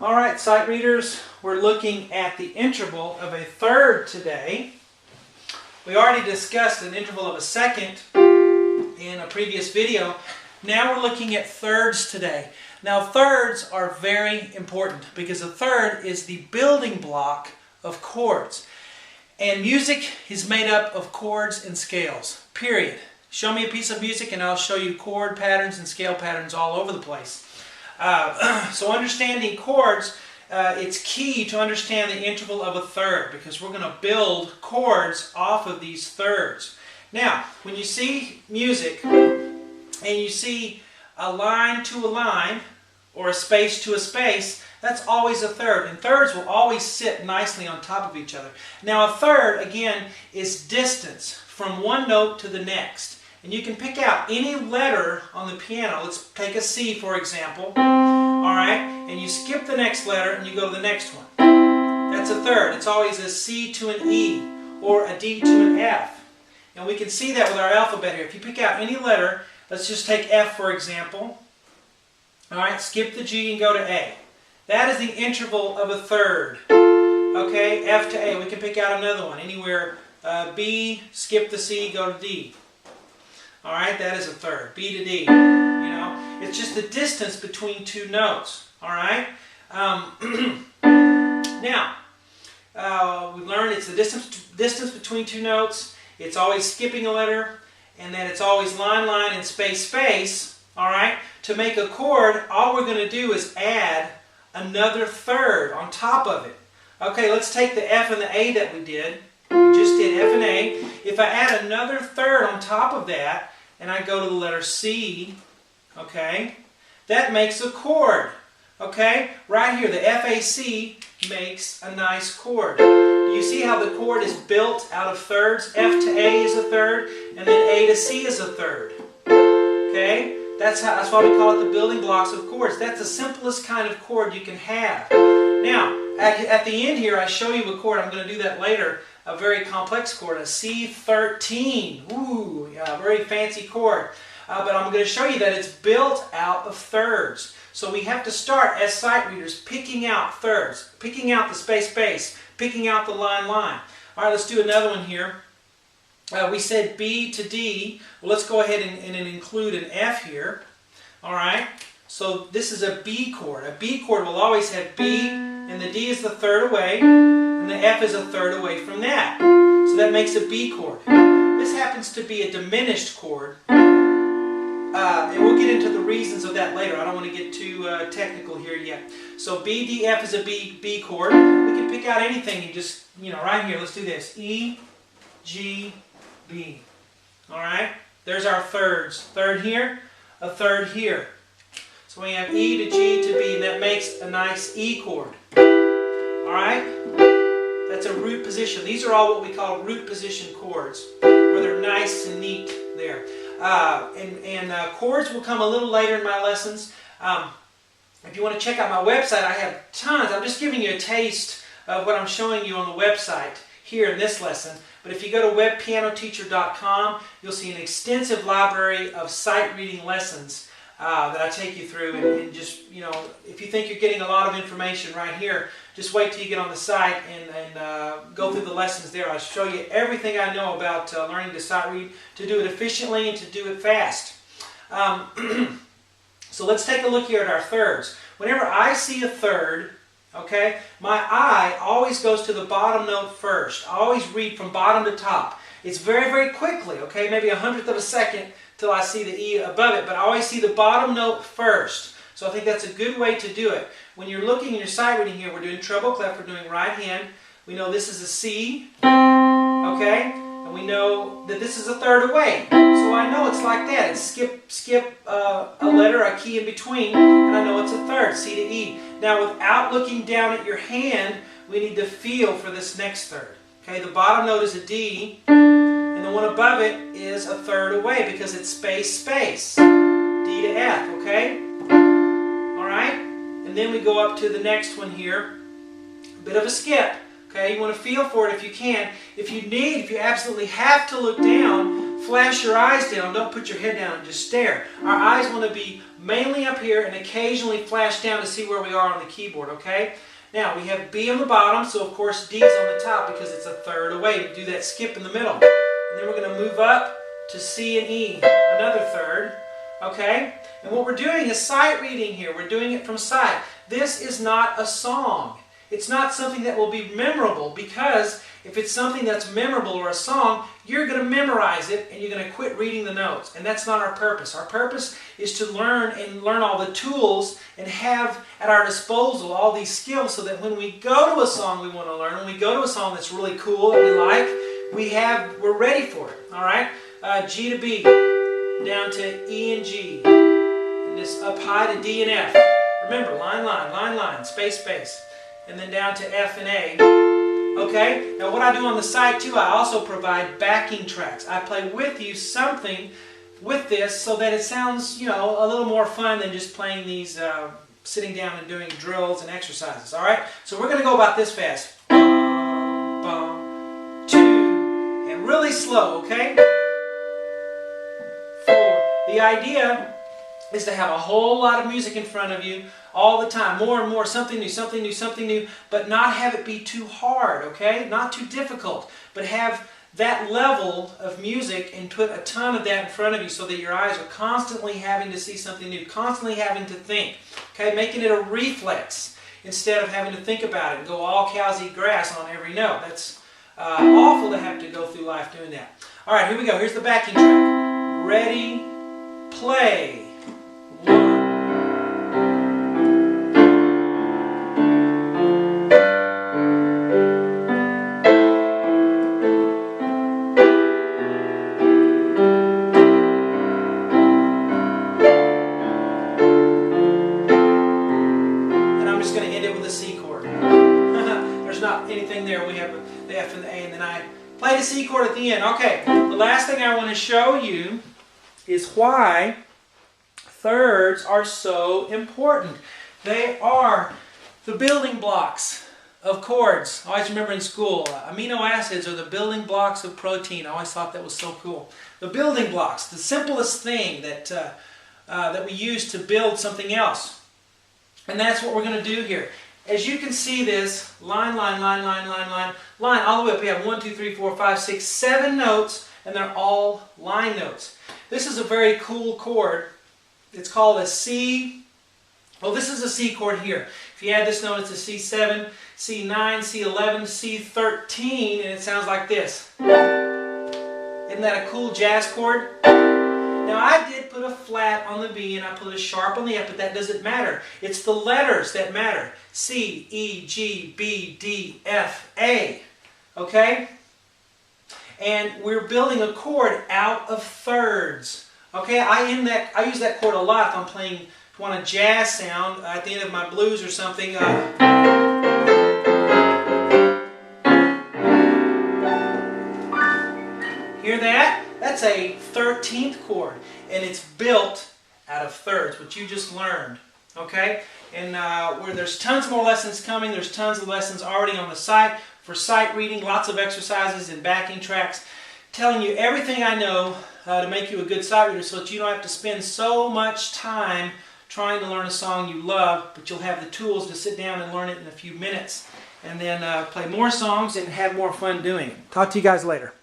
All right, sight readers, we're looking at the interval of a third today. We already discussed an interval of a second in a previous video. Now we're looking at thirds today. Now thirds are very important because a third is the building block of chords. And music is made up of chords and scales, period. Show me a piece of music and I'll show you chord patterns and scale patterns all over the place. So understanding chords, it's key to understand the interval of a third because we're going to build chords off of these thirds. Now, when you see music and you see a line to a line or a space to a space, that's always a third. And thirds will always sit nicely on top of each other. Now, a third, again, is distance from one note to the next. And you can pick out any letter on the piano. Let's take a C, for example. All right? And you skip the next letter and you go to the next one. That's a third. It's always a C to an E or a D to an F. And we can see that with our alphabet here. If you pick out any letter, let's just take F, for example. All right? Skip the G and go to A. That is the interval of a third. Okay? F to A. We can pick out another one. Anywhere B, skip the C, go to D. Alright, that is a third. B to D. You know, it's just the distance between two notes. Alright? Now, we've learned it's the distance between two notes. It's always skipping a letter. And then it's always line, line, and space, space. Alright? To make a chord, all we're going to do is add another third on top of it. Okay, let's take the F and the A that we did. We just did F and A. If I add another third on top of that, and I go to the letter C, okay, that makes a chord. Okay, right here, the FAC makes a nice chord. Do you see how the chord is built out of thirds? F to A is a third, and then A to C is a third. Okay, that's why we call it the building blocks of chords. That's the simplest kind of chord you can have. Now, at the end here, I show you a chord. I'm going to do that later. A very complex chord, a C13. Ooh, yeah, very fancy chord. But I'm going to show you that it's built out of thirds. So we have to start as sight readers picking out thirds, picking out the space, space, picking out the line, line. All right, let's do another one here. We said B to D. Well, let's go ahead and include an F here. All right, so this is a B chord. A B chord will always have B, and the D is the third away. And the F is a third away from that. So that makes a B chord. This happens to be a diminished chord. And we'll get into the reasons of that later. I don't want to get too technical here yet. So B, D, F is a B chord. We can pick out anything. You just, right here, let's do this. E, G, B. Alright? There's our thirds. Third here, a third here. So we have E to G to B, and that makes a nice E chord. Alright? That's a root position. These are all what we call root position chords, where they're nice and neat there. Chords will come a little later in my lessons. If you want to check out my website, I have tons. I'm just giving you a taste of what I'm showing you on the website here in this lesson. But if you go to webpianoteacher.com, you'll see an extensive library of sight reading lessons that I take you through, and just, if you think you're getting a lot of information right here, just wait till you get on the site and go through the lessons there. I'll show you everything I know about learning to sight read, to do it efficiently and to do it fast. So let's take a look here at our thirds. Whenever I see a third, okay, my eye always goes to the bottom note first. I always read from bottom to top. It's very, very quickly, okay, maybe 1/100 of a second till I see the E above it, but I always see the bottom note first. So I think that's a good way to do it. When you're looking in your sight reading here, we're doing treble clef, we're doing right hand. We know this is a C, okay, and we know that this is a third away. So I know it's like that. It's skip a letter, a key in between, and I know it's a third, C to E. Now without looking down at your hand, we need to feel for this next third. Okay, the bottom note is a D, and the one above it is a third away because it's space, space. D to F, okay? Alright? And then we go up to the next one here. A bit of a skip. Okay, you want to feel for it if you can. If you absolutely have to look down, flash your eyes down. Don't put your head down and just stare. Our eyes want to be mainly up here and occasionally flash down to see where we are on the keyboard, okay? Now, we have B on the bottom, so of course D is on the top because it's a third away. We do that skip in the middle. And then we're going to move up to C and E, another third, okay? And what we're doing is sight reading here. We're doing it from sight. This is not a song. It's not something that will be memorable, because if it's something that's memorable or a song, you're going to memorize it and you're going to quit reading the notes. And that's not our purpose. Our purpose is to learn all the tools and have at our disposal all these skills so that when we go to a song we want to learn, when we go to a song that's really cool that we like, we're ready for it. All right? G to B, down to E and G, and this up high to D and F. Remember, line, line, line, line, space, space. And then down to F and A. Okay? Now what I do on the side too, I also provide backing tracks. I play with you something with this so that it sounds, you know, a little more fun than just playing these, sitting down and doing drills and exercises. Alright? So we're going to go about this fast. Bum, 2, and really slow, okay? 4. The idea is to have a whole lot of music in front of you all the time, more and more, something new, something new, something new, but not have it be too hard, okay? Not too difficult, but have that level of music and put a ton of that in front of you so that your eyes are constantly having to see something new, constantly having to think, okay? Making it a reflex instead of having to think about it and go all cows eat grass on every note. That's awful to have to go through life doing that. All right, here we go. Here's the backing track. Ready, play. 1. Anything there. We have the F and the A, and then I play the C chord at the end. Okay, the last thing I want to show you is why thirds are so important. They are the building blocks of chords. I always remember in school, amino acids are the building blocks of protein. I always thought that was so cool. The building blocks, the simplest thing that, that we use to build something else. And that's what we're going to do here. As you can see this, line, line, line, line, line, line, line, all the way up. We have 1, 2, 3, 4, 5, 6, 7 notes, and they're all line notes. This is a very cool chord. It's called a C. Well, this is a C chord here. If you add this note, it's a C7, C9, C11, C13, and it sounds like this. Isn't that a cool jazz chord? Now I did put a flat on the B and I put a sharp on the F, but that doesn't matter. It's the letters that matter. C, E, G, B, D, F, A. Okay? And we're building a chord out of thirds. Okay? I use that chord a lot if I'm playing, if I want a jazz sound at the end of my blues or something. Hear that? That's a 13th chord, and it's built out of thirds, which you just learned, okay? And where there's tons more lessons coming, there's tons of lessons already on the site for sight reading, lots of exercises and backing tracks, telling you everything I know to make you a good sight reader so that you don't have to spend so much time trying to learn a song you love, but you'll have the tools to sit down and learn it in a few minutes, and then play more songs and have more fun doing it. Talk to you guys later.